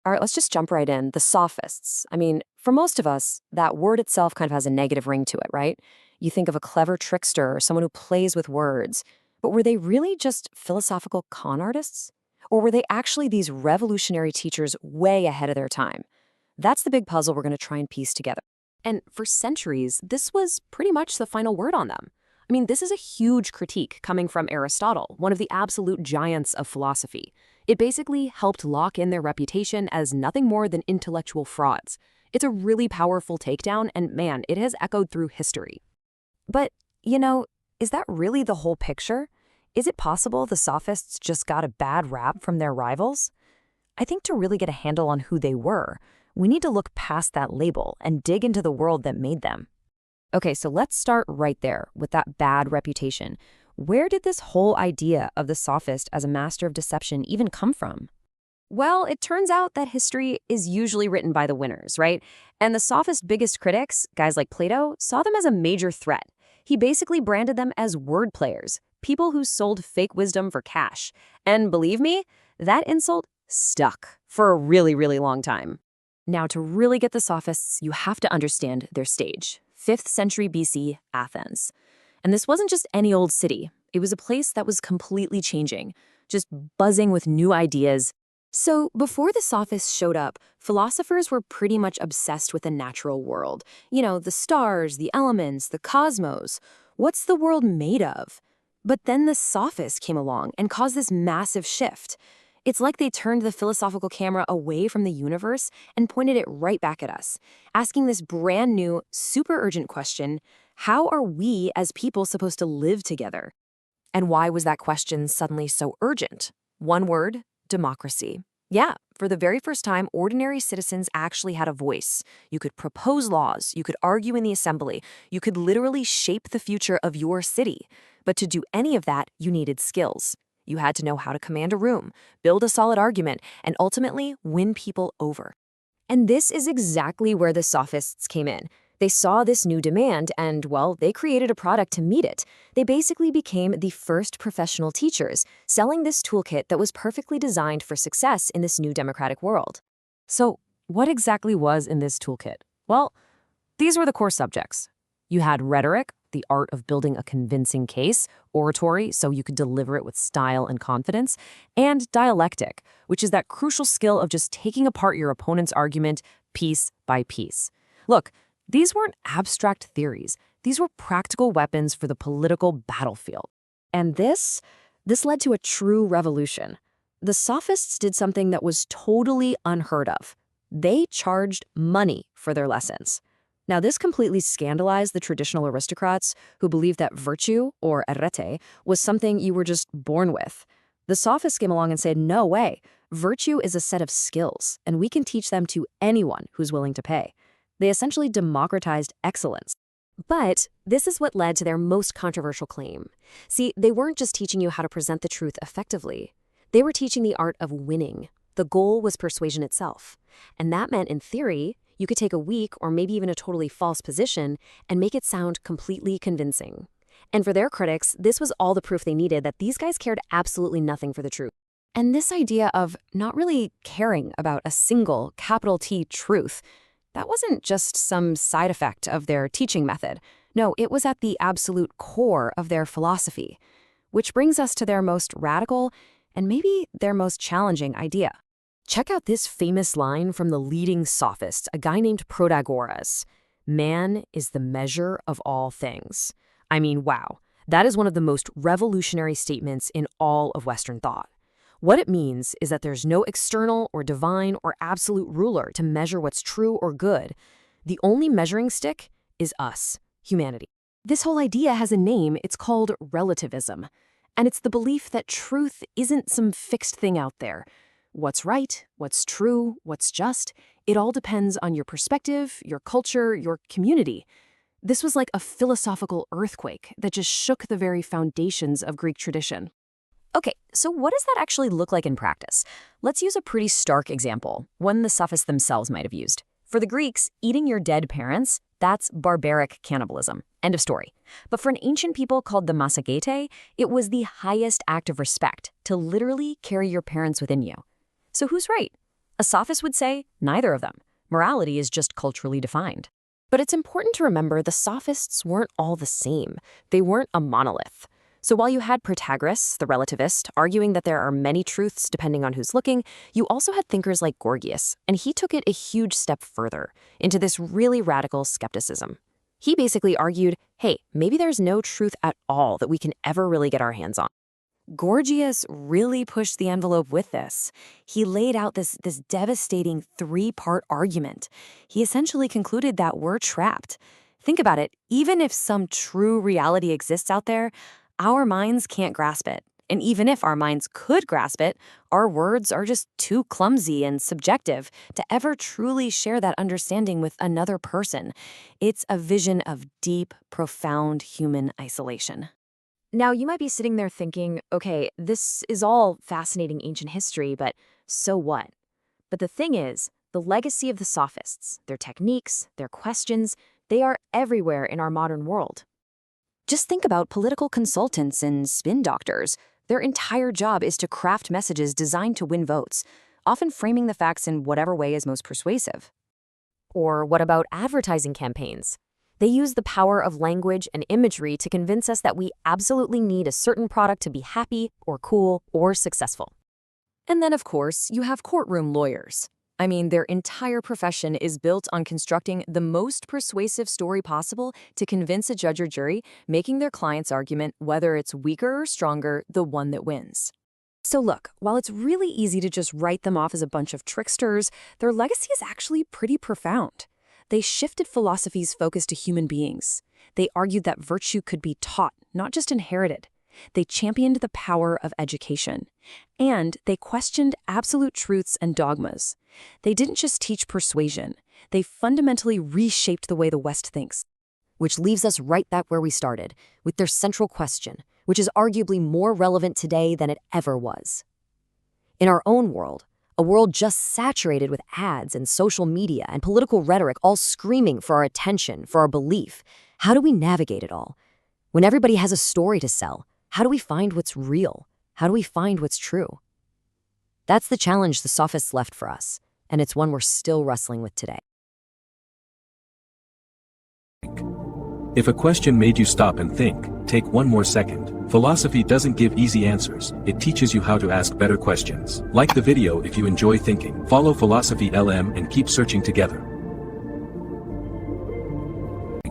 All right, let's just jump right in. The Sophists. I mean, for most of us, that word itself kind of has a negative ring to it, right? You think of a clever trickster or someone who plays with words. But were they really just philosophical con artists? Or were they actually these revolutionary teachers way ahead of their time? That's the big puzzle we're going to try and piece together. And for centuries, this was pretty much the final word on them. I mean, this is a huge critique coming from Aristotle, one of the absolute giants of philosophy. It basically helped lock in their reputation as nothing more than intellectual frauds. It's a really powerful takedown, and man, it has echoed through history. But, is that really the whole picture? Is it possible the Sophists just got a bad rap from their rivals? I think to really get a handle on who they were, we need to look past that label and dig into the world that made them. Okay, so let's start right there with that bad reputation. Where did this whole idea of the sophist as a master of deception even come from? Well, it turns out that history is usually written by the winners, right? And the sophist biggest critics, guys like Plato, saw them as a major threat. He basically branded them as word players, people who sold fake wisdom for cash. And believe me, that insult stuck for a really, really long time. Now, to really get the sophists, you have to understand their stage. 5th century BC, Athens. And this wasn't just any old city. It was a place that was completely changing, just buzzing with new ideas. So before the sophists showed up, philosophers were pretty much obsessed with the natural world. The stars, the elements, the cosmos. What's the world made of? But then the sophists came along and caused this massive shift. It's like they turned the philosophical camera away from the universe and pointed it right back at us, asking this brand new, super urgent question: how are we as people supposed to live together? And why was that question suddenly so urgent? One word: democracy. Yeah, for the very first time, ordinary citizens actually had a voice. You could propose laws, you could argue in the assembly, you could literally shape the future of your city. But to do any of that, you needed skills. You had to know how to command a room, build a solid argument, and ultimately win people over. And this is exactly where the sophists came in. They saw this new demand and, well, they created a product to meet it. They basically became the first professional teachers, selling this toolkit that was perfectly designed for success in this new democratic world. So, what exactly was in this toolkit? Well, these were the core subjects. You had rhetoric, the art of building a convincing case, oratory, so you could deliver it with style and confidence, and dialectic, which is that crucial skill of just taking apart your opponent's argument piece by piece. Look, these weren't abstract theories. These were practical weapons for the political battlefield. And this led to a true revolution. The sophists did something that was totally unheard of. They charged money for their lessons. Now, this completely scandalized the traditional aristocrats who believed that virtue, or arete, was something you were just born with. The sophists came along and said, no way. Virtue is a set of skills, and we can teach them to anyone who's willing to pay. They essentially democratized excellence. But this is what led to their most controversial claim. See, they weren't just teaching you how to present the truth effectively. They were teaching the art of winning. The goal was persuasion itself. And that meant, in theory, you could take a weak or maybe even a totally false position and make it sound completely convincing. And for their critics, this was all the proof they needed that these guys cared absolutely nothing for the truth. And this idea of not really caring about a single, capital T, truth, that wasn't just some side effect of their teaching method. No, it was at the absolute core of their philosophy. Which brings us to their most radical and maybe their most challenging idea. Check out this famous line from the leading sophist, a guy named Protagoras. Man is the measure of all things. I mean, wow. That is one of the most revolutionary statements in all of Western thought. What it means is that there's no external or divine or absolute ruler to measure what's true or good. The only measuring stick is us, humanity. This whole idea has a name. It's called relativism. And it's the belief that truth isn't some fixed thing out there. What's right, what's true, what's just, it all depends on your perspective, your culture, your community. This was like a philosophical earthquake that just shook the very foundations of Greek tradition. Okay, so what does that actually look like in practice? Let's use a pretty stark example, one the sophists themselves might have used. For the Greeks, eating your dead parents, that's barbaric cannibalism. End of story. But for an ancient people called the Massagetae, it was the highest act of respect to literally carry your parents within you. So who's right? A sophist would say neither of them. Morality is just culturally defined. But it's important to remember the sophists weren't all the same. They weren't a monolith. So while you had Protagoras, the relativist, arguing that there are many truths depending on who's looking, you also had thinkers like Gorgias, and he took it a huge step further into this really radical skepticism. He basically argued, hey, maybe there's no truth at all that we can ever really get our hands on. Gorgias really pushed the envelope with this. He laid out this devastating three-part argument. He essentially concluded that we're trapped. Think about it. Even if some true reality exists out there, our minds can't grasp it. And even if our minds could grasp it, our words are just too clumsy and subjective to ever truly share that understanding with another person. It's a vision of deep, profound human isolation. Now, you might be sitting there thinking, okay, this is all fascinating ancient history, but so what? But the thing is, the legacy of the sophists, their techniques, their questions, they are everywhere in our modern world. Just think about political consultants and spin doctors. Their entire job is to craft messages designed to win votes, often framing the facts in whatever way is most persuasive. Or what about advertising campaigns? They use the power of language and imagery to convince us that we absolutely need a certain product to be happy or cool or successful. And then, of course, you have courtroom lawyers. I mean, their entire profession is built on constructing the most persuasive story possible to convince a judge or jury, making their client's argument, whether it's weaker or stronger, the one that wins. So look, while it's really easy to just write them off as a bunch of tricksters, their legacy is actually pretty profound. They shifted philosophy's focus to human beings. They argued that virtue could be taught, not just inherited. They championed the power of education. And they questioned absolute truths and dogmas. They didn't just teach persuasion. They fundamentally reshaped the way the West thinks. Which leaves us right back where we started, with their central question, which is arguably more relevant today than it ever was. In our own world, a world just saturated with ads and social media and political rhetoric all screaming for our attention, for our belief, how do we navigate it all? When everybody has a story to sell, how do we find what's real? How do we find what's true? That's the challenge the sophists left for us, and it's one we're still wrestling with today. If a question made you stop and think, take one more second. Philosophy doesn't give easy answers, it teaches you how to ask better questions. Like the video if you enjoy thinking. Follow Philosophy LM and keep searching together.